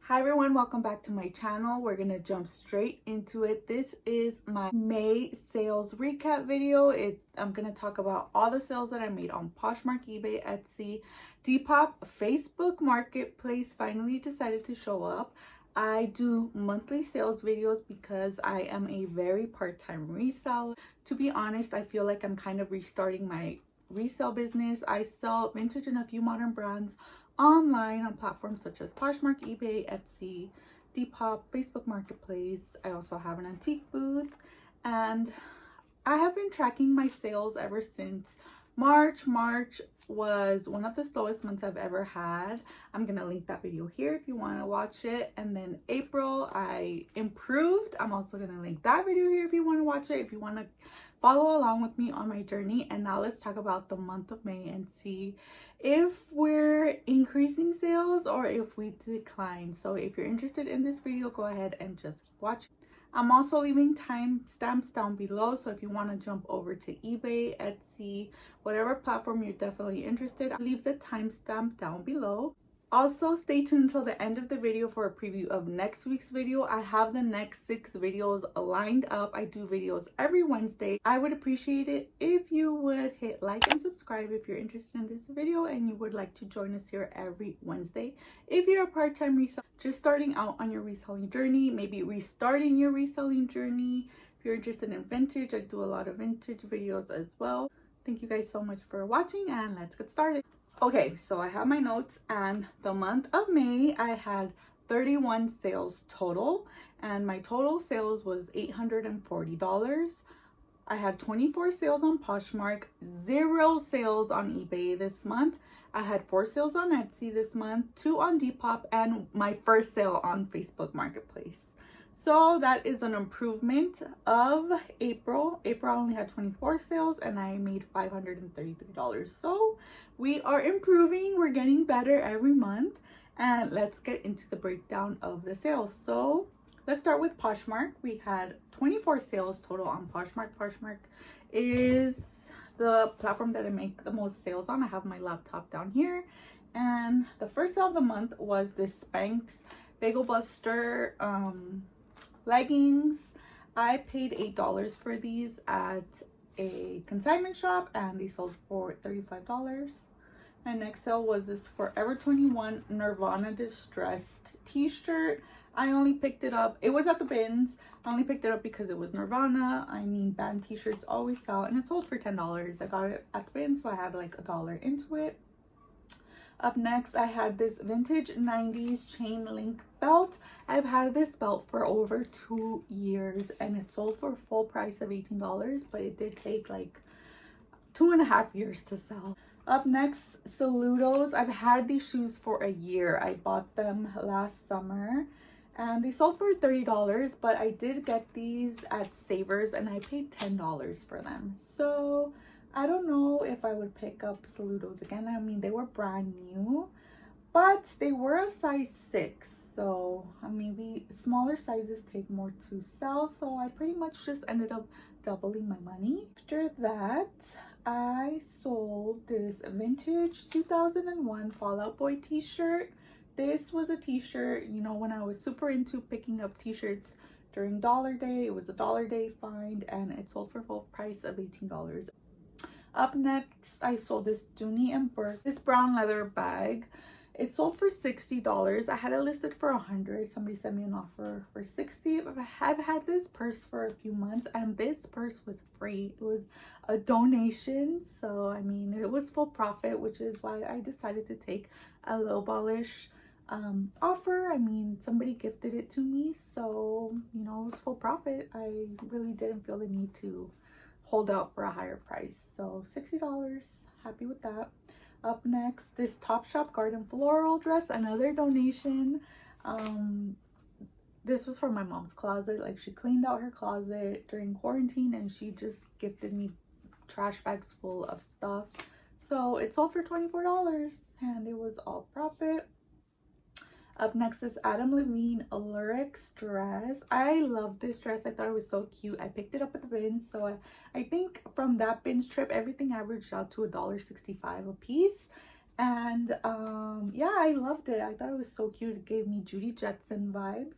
Hi everyone, welcome back to my channel. We're gonna jump straight into it. This is my May sales recap video. I'm gonna talk about all the sales that I made on Poshmark, eBay, Etsy, Depop, Facebook Marketplace finally decided to show up. I do monthly sales videos because I am a very part-time reseller. To be honest, I feel like I'm kind of restarting my resale business. I sell vintage and a few modern brands online on platforms such as Poshmark, eBay, Etsy, Depop, Facebook Marketplace. I also have an antique booth, and I have been tracking my sales ever since March. March was one of the slowest months I've ever had. I'm gonna link that video here if you want to watch it. And then April, I improved. I'm also gonna link that video here if you want to watch it, if you want to follow along with me on my journey. And now let's talk about the month of May and see if we're increasing sales or if we decline. So if you're interested in this video, go ahead and just watch. I'm also leaving timestamps down below, so if you want to jump over to eBay, Etsy, whatever platform you're definitely interested, I'll leave the timestamp down below. Also, stay tuned until the end of the video for a preview of next week's video. I have the next 6 videos lined up. I do videos every Wednesday. I would appreciate it if you would hit like and subscribe if you're interested in this video and you would like to join us here every Wednesday. If you're a part-time reseller just starting out on your reselling journey, maybe restarting your reselling journey, if you're interested in vintage, I do a lot of vintage videos as well. Thank you guys so much for watching, and let's get started. Okay, so I have my notes, and the month of May I had 31 sales total, and my total sales was $840. I had 24 sales on Poshmark, 0 sales on eBay this month. I had 4 sales on Etsy this month, 2 on Depop, and my first sale on Facebook Marketplace. So that is an improvement of April. April only had 24 sales and I made $533. So we are improving. We're getting better every month. And let's get into the breakdown of the sales. So let's start with Poshmark. We had 24 sales total on Poshmark. Poshmark is the platform that I make the most sales on. I have my laptop down here. And the first sale of the month was this Spanx Bagel Buster leggings. I paid $8 for these at a consignment shop and they sold for $35. My next sale was this Forever 21 Nirvana distressed t-shirt. I only picked it up, it was at the bins. I only picked it up because it was Nirvana. I mean, band t-shirts always sell, and it sold for $10. I got it at the bin, so I had like $1 into it. Up next, I had this vintage 90s chain link belt. I've had this belt for over 2 years and it sold for full price of $18, but it did take like 2.5 years to sell. Up next, Saludos. I've had these shoes for a year. I bought them last summer and they sold for $30, but I did get these at Savers and I paid $10 for them. So I don't know if I would pick up Saludos again. I mean, they were brand new, but they were a size 6. So maybe smaller sizes take more to sell. So I pretty much just ended up doubling my money. After that, I sold this vintage 2001 Fall Out Boy t-shirt. This was a t-shirt, you know, when I was super into picking up t-shirts during Dollar Day. It was a Dollar Day find and it sold for full price of $18. Up next, I sold this Dooney and Burke, this brown leather bag. It sold for $60. I had it listed for $100. Somebody sent me an offer for $60. I've had this purse for a few months and this purse was free. It was a donation. So, I mean, it was full profit, which is why I decided to take a lowballish offer. I mean, somebody gifted it to me. So, you know, it was full profit. I really didn't feel the need to hold out for a higher price. So $60, happy with that. Up next, this Topshop Garden Floral dress, another donation. This was from my mom's closet. Like, she cleaned out her closet during quarantine and she just gifted me trash bags full of stuff. So it sold for $24 and it was all profit. Up next is Adam Levine Lyrics dress. I love this dress. I thought it was so cute. I picked it up at the bin. So I think from that binge trip, everything averaged out to $1.65 a piece. And yeah, I loved it. I thought it was so cute. It gave me Judy Jetson vibes.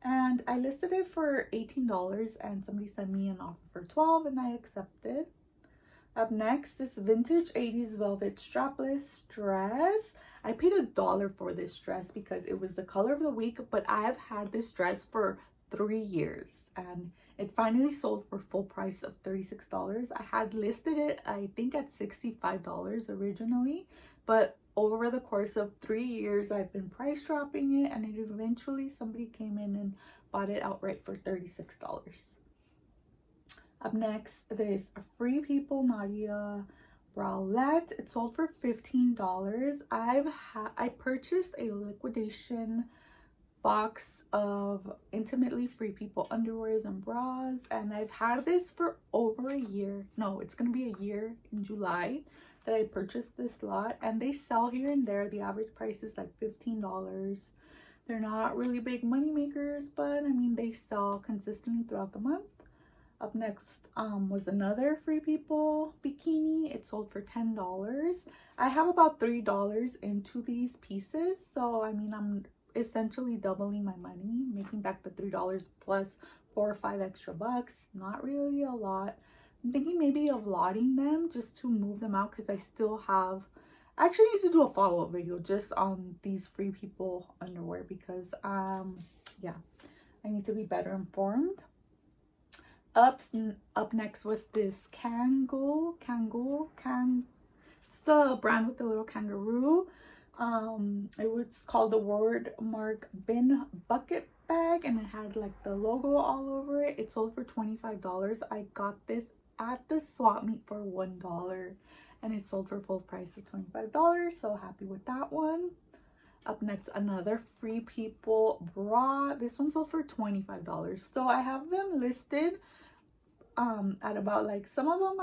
And I listed it for $18 and somebody sent me an offer for $12 and I accepted. Up next is vintage 80s velvet strapless dress. I paid $1 for this dress because it was the color of the week, but I've had this dress for 3 years and it finally sold for full price of $36. I had listed it, I think, at $65 originally, but over the course of 3 years, I've been price dropping it, and it eventually somebody came in and bought it outright for $36. Up next, this Free People Nadia bralette. It sold for $15. I purchased a liquidation box of Intimately Free People underwears and bras, and I've had this for over a year. No, it's gonna be a year in July that I purchased this lot, and they sell here and there. The average price is like $15. They're not really big money makers, but I mean, they sell consistently throughout the month. Up next was another Free People bikini. It sold for $10. I have about $3 into these pieces, so I mean, I'm essentially doubling my money, making back the $3 plus 4 or 5 extra bucks. Not really a lot. I'm thinking maybe of lotting them just to move them out, because I still have, I actually need to do a follow-up video just on these Free People underwear, because yeah, I need to be better informed. Up next was this Kangol. It's the brand with the little kangaroo. It was called the Wordmark Bin Bucket Bag, and it had like the logo all over it. It sold for $25. I got this at the swap meet for $1, and it sold for full price of $25. So happy with that one. Up next, another Free People bra. This one sold for $25. So I have them listed at about, like, some of them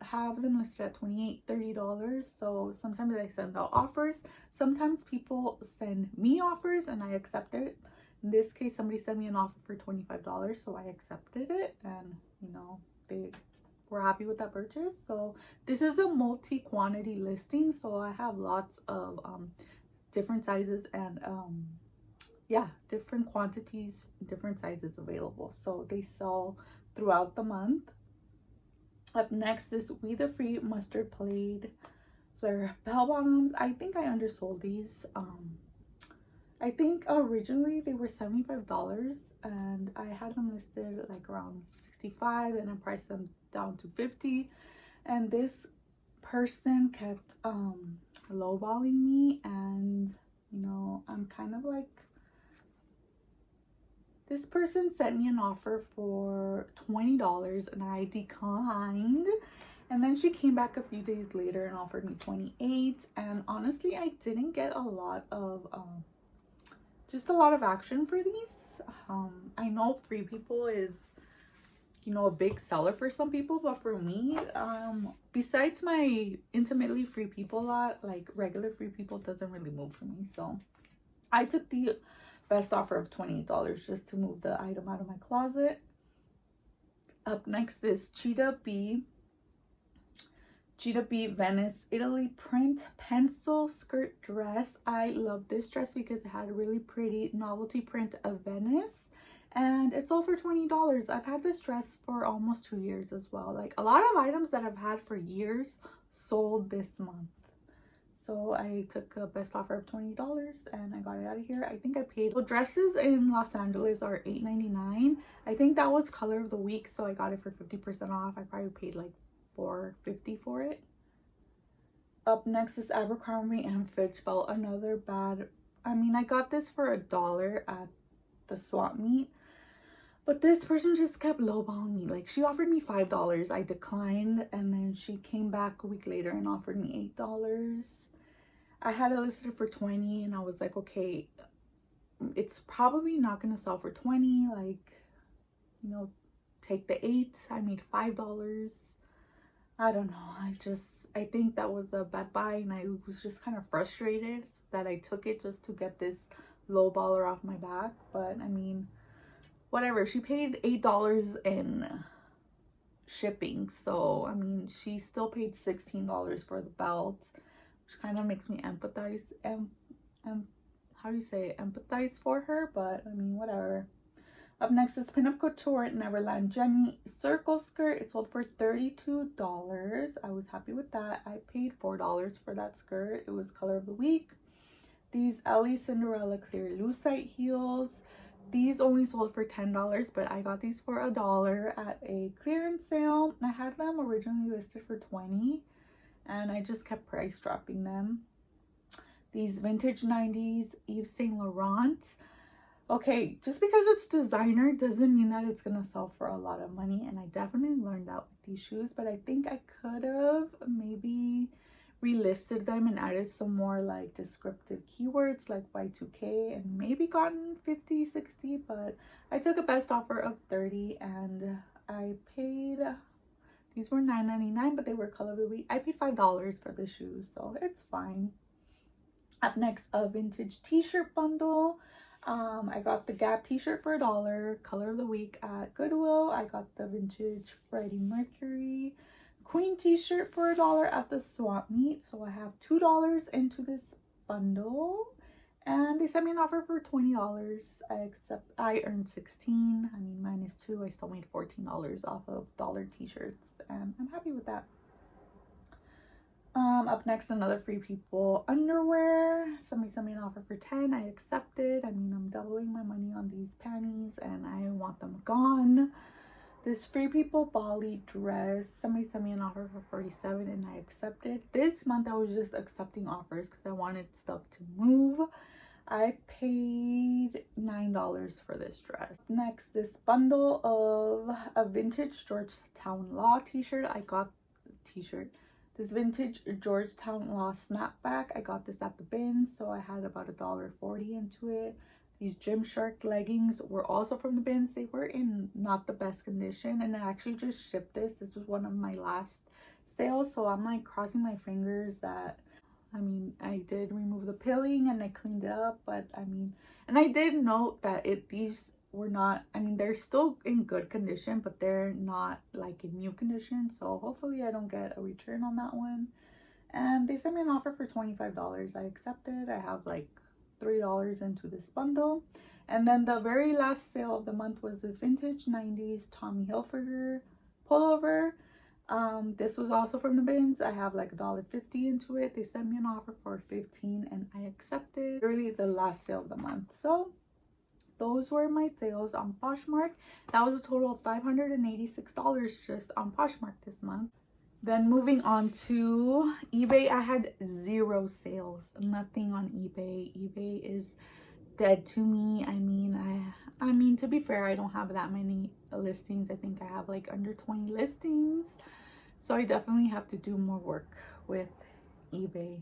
have them listed at $28, $30. So sometimes I send out offers. Sometimes people send me offers and I accept it. In this case, somebody sent me an offer for $25, so I accepted it, and you know, they were happy with that purchase. So this is a multi-quantity listing, so I have lots of different sizes and yeah, different quantities, different sizes available, so they sell throughout the month. Up next is We the Free mustard plaid flare bell bottoms. I think I undersold these. I think originally they were $75 and I had them listed like around $65, and I priced them down to $50, and this person kept lowballing me, and you know, I'm kind of like, this person sent me an offer for $20 and I declined, and then she came back a few days later and offered me $28, and honestly I didn't get a lot of just a lot of action for these. I know Free People is, you know, a big seller for some people, but for me, besides my Intimately Free People lot, like regular Free People doesn't really move for me. So I took the best offer of $28 just to move the item out of my closet. Up next is Cheetah Bee Venice, Italy print pencil skirt dress. I love this dress because it had a really pretty novelty print of Venice, and it sold for $20. I've had this dress for almost 2 years as well. Like, a lot of items that I've had for years sold this month. So I took a best offer of $20 and I got it out of here. I think I paid, well, dresses in Los Angeles are $8.99. I think that was color of the week, so I got it for 50% off. I probably paid like $4.50 for it. Up next is Abercrombie and Fitch belt. Another bad, I mean, I got this for $1 at the swap meet, but this person just kept lowballing me. Like, she offered me $5, I declined, and then she came back a week later and offered me $8. I had it listed for $20, and I was like, okay, it's probably not gonna sell for $20, like, you know, take the $8. I made $5. I don't know, I think that was a bad buy, and I was just kind of frustrated that I took it just to get this low baller off my back. But I mean, whatever, she paid $8 in shipping, so I mean, she still paid $16 for the belt. which kind of makes me empathize and how do you say it? Empathize for her, but I mean, whatever. Up next is Pinup Couture Neverland Jenny circle skirt. It sold for $32. I was happy with that. I paid $4 for that skirt. It was color of the week. These Ellie Cinderella clear lucite heels. These only sold for $10, but I got these for $1 at a clearance sale. I had them originally listed for $20, and I just kept price dropping them. These vintage 90s Yves Saint Laurent. Okay, just because it's designer doesn't mean that it's gonna sell for a lot of money, and I definitely learned that with these shoes, but I think I could have maybe relisted them and added some more like descriptive keywords like Y2K and maybe gotten 50, 60, but I took a best offer of 30 and I paid, these were $9.99, but they were color of the week. I paid $5 for the shoes, so it's fine. Up next, a vintage t-shirt bundle. I got the Gap t-shirt for $1, color of the week at Goodwill. I got the vintage Freddie Mercury Queen t-shirt for $1 at the swap meet. So I have $2 into this bundle, and they sent me an offer for $20. I earned 16. I mean, minus 2, I still made $14 off of dollar t-shirts, and I'm happy with that. Up next, another Free People underwear. Somebody sent me an offer for 10. I accepted. I mean, I'm doubling my money on these panties and I want them gone. This Free People Bali dress. Somebody sent me an offer for 47 and I accepted. This month I was just accepting offers because I wanted stuff to move. I paid $9 for this dress. Next, this bundle of a vintage Georgetown Law t-shirt. I got this vintage Georgetown Law snapback. I got this at the bin, so I had about $1.40 into it. These Gymshark leggings were also from the bins. They were in not the best condition, and I actually just shipped this. This was one of my last sales, so I'm like crossing my fingers that, I mean, I did remove the pilling and I cleaned it up, but I mean, and I did note that these were not, I mean, they're still in good condition, but they're not like in new condition, so hopefully I don't get a return on that one. And they sent me an offer for $25. I accepted. I have like $3 into this bundle. And then the very last sale of the month was this vintage 90s Tommy Hilfiger pullover. This was also from the bins. I have like $1.50 into it. They sent me an offer for $15 and I accepted. Really the last sale of the month. So those were my sales on Poshmark. That was a total of $586 just on Poshmark this month. Then moving on to eBay, I had 0 sales, nothing on eBay. eBay is dead to me. I mean, to be fair, I don't have that many listings. I think I have like under 20 listings. So I definitely have to do more work with eBay.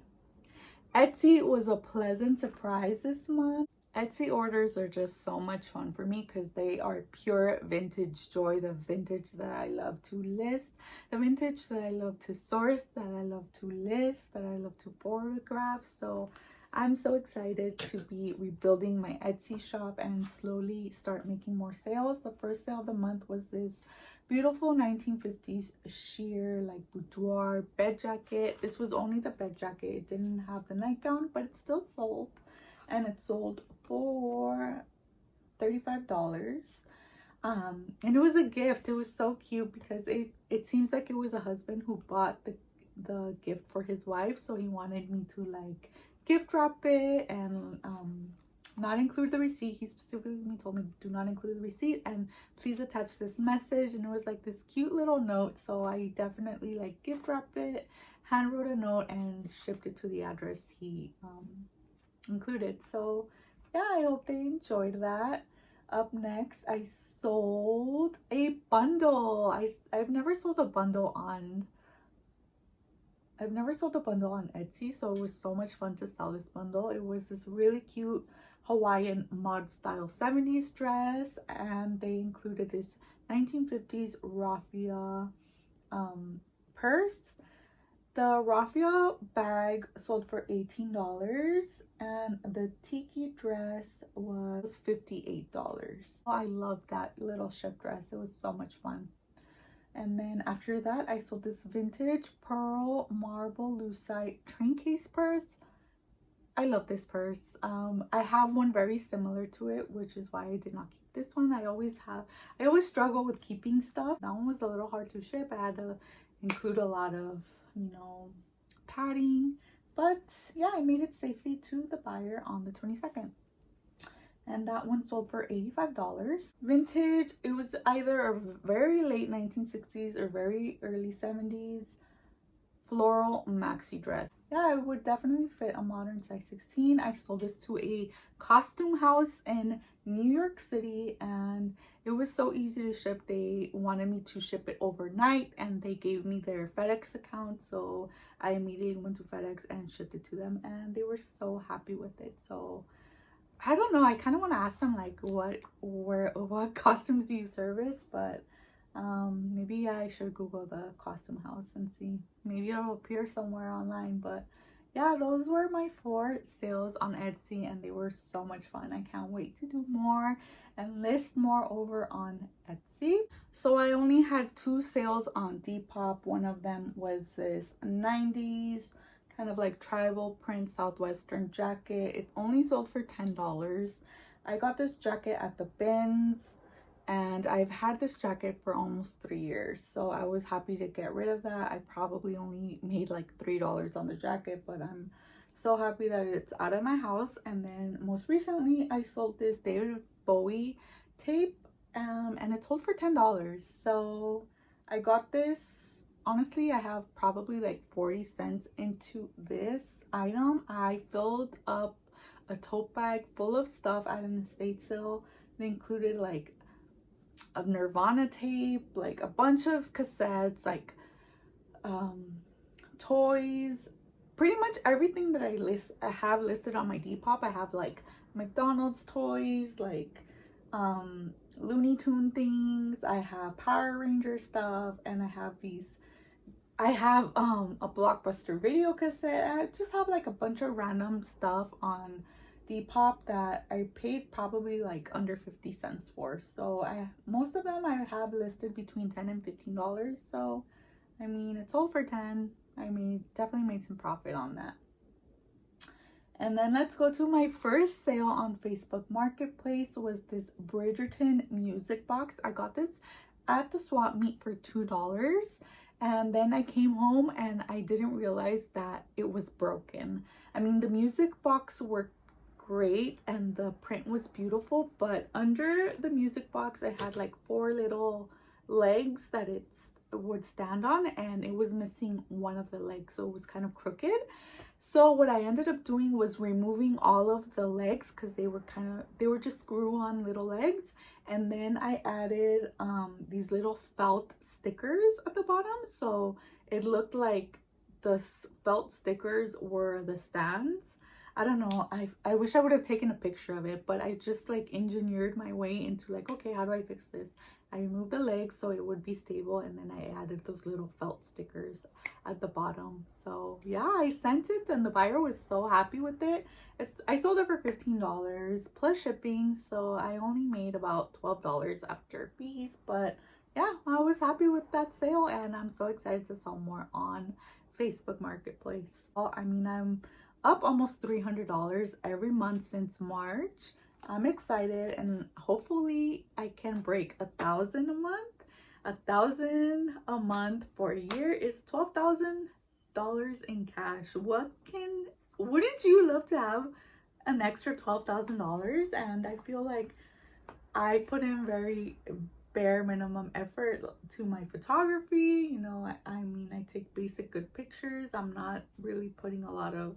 Etsy was a pleasant surprise this month. Etsy orders are just so much fun for me because they are pure vintage joy. The vintage that I love to list, the vintage that I love to source, that I love to list, that I love to photograph. So I'm so excited to be rebuilding my Etsy shop and slowly start making more sales. The first sale of the month was this beautiful 1950s sheer like boudoir bed jacket. This was only the bed jacket. It didn't have the nightgown, but it still sold. And it sold for $35. And it was a gift. It was so cute because it seems like it was a husband who bought the gift for his wife, so he wanted me to like gift wrap it and not include the receipt. He specifically told me do not include the receipt and please attach this message. And it was like this cute little note, so I definitely like gift wrapped it, hand wrote a note, and shipped it to the address he included. So yeah, I hope they enjoyed that. Up next, I sold a bundle. I've never sold a bundle on Etsy, so it was so much fun to sell this bundle. It was this really cute Hawaiian mod style 70s dress, and they included this 1950s raffia purse. The raffia bag sold for $18 and the tiki dress was $58. I love that little shift dress. It was so much fun. And then after that, I sold this vintage pearl marble lucite train case purse. I love this purse. I have one very similar to it, which is why I did not keep this one. I always struggle with keeping stuff. That one was a little hard to ship. I had to include a lot of, you know, padding. But yeah, I made it safely to the buyer on the 22nd. And that one sold for $85. Vintage, it was either a very late 1960s or very early 70s floral maxi dress. Yeah, it would definitely fit a modern size 16. I sold this to a costume house in New York City, and it was so easy to ship. They wanted me to ship it overnight, and they gave me their FedEx account, so I immediately went to FedEx and shipped it to them, and they were so happy with it. So I don't know, I kind of want to ask them like what costumes do you service, but maybe I should Google the costume house and see. Maybe it'll appear somewhere online. But yeah, those were my 4 sales on Etsy, and they were so much fun. I can't wait to do more and list more over on Etsy. So I only had 2 sales on Depop. One of them was this 90s kind of like tribal print southwestern jacket. It only sold for $10. I got this jacket at the bins, and I've had this jacket for almost 3 years, so I was happy to get rid of that. I probably only made like $3 on the jacket, but I'm so happy that it's out of my house. And then most recently I sold this David Bowie tape, and it sold for $10. So I got this. Honestly, I have probably like 40 cents into this item. I filled up a tote bag full of stuff at an estate sale. It included like a Nirvana tape, like a bunch of cassettes, like toys, pretty much everything that I have listed on my Depop. I have like McDonald's toys, like Looney Tune things, I have Power Ranger stuff, and I have a Blockbuster video cassette. I just have like a bunch of random stuff on Depop that I paid probably like under 50 cents for. So most of them I have listed between $10 and $15. So I mean, it sold for 10. I mean, definitely made some profit on that. And then let's go to my first sale on Facebook Marketplace. Was this Bridgerton music box. I got this at the swap meet for $2. And then I came home and I didn't realize that it was broken. I mean, the music box worked great and the print was beautiful, but under the music box I had like 4 little legs that it would stand on, and it was missing one of the legs, so it was kind of crooked. So what I ended up doing was removing all of the legs, because they were just screw-on little legs, and then I added these little felt stickers at the bottom, so it looked like the felt stickers were the stands. I don't know, I wish I would have taken a picture of it, but I just like engineered my way into like, okay, how do I fix this? I removed the legs so it would be stable, and then I added those little felt stickers at the bottom. So yeah, I sent it and the buyer was so happy with it. I sold it for $15 plus shipping, so I only made about $12 after fees. But yeah, I was happy with that sale, and I'm so excited to sell more on Facebook Marketplace. Well, I mean, I'm up almost $300 every month since March. I'm excited, and hopefully I can break 1,000 a month. 1,000 a month for a year is $12,000 in cash. Wouldn't you love to have an extra $12,000? And I feel like I put in very bare minimum effort to my photography. You know, I mean, I take basic good pictures. I'm not really putting a lot of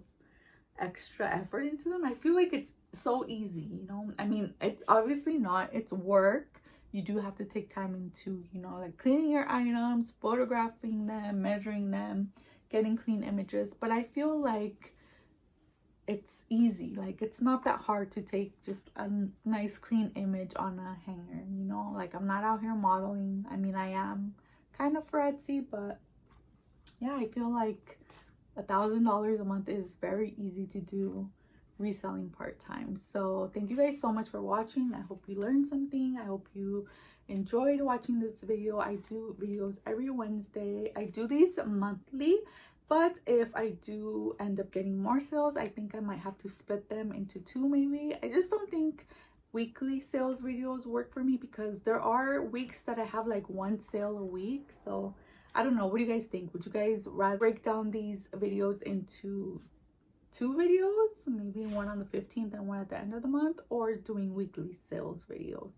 extra effort into them. I feel like it's so easy, you know. I mean, it's obviously not, it's work. You do have to take time into, you know, like cleaning your items, photographing them, measuring them, getting clean images, but I feel like it's easy. Like, it's not that hard to take just a nice clean image on a hanger, you know. Like, I'm not out here modeling. I mean, I am kind of for Etsy, but yeah, I feel like $1,000 a month is very easy to do. reselling part-time. So thank you guys so much for watching. I hope you learned something. I hope you enjoyed watching this video. I do videos every Wednesday. I do these monthly, but if I do end up getting more sales, I think I might have to split them into two maybe. I just don't think weekly sales videos work for me because there are weeks that I have like one sale a week. So I don't know, what do you guys think? Would you guys rather break down these videos into two videos, maybe one on the 15th and one at the end of the month, or doing weekly sales videos?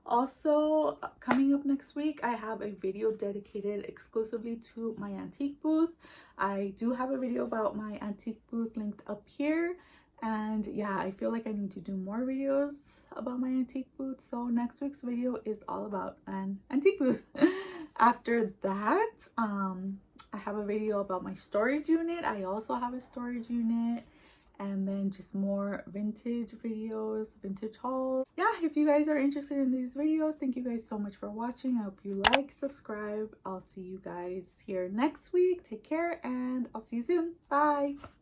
Also, coming up next week, I have a video dedicated exclusively to my antique booth. I do have a video about my antique booth linked up here, and yeah, I feel like I need to do more videos about my antique booth. So next week's video is all about an antique booth. After that, I have a video about my storage unit. I also have a storage unit, and then just more vintage videos, vintage hauls. Yeah, if you guys are interested in these videos, thank you guys so much for watching. I hope you like, subscribe. I'll see you guys here next week. Take care, and I'll see you soon. Bye.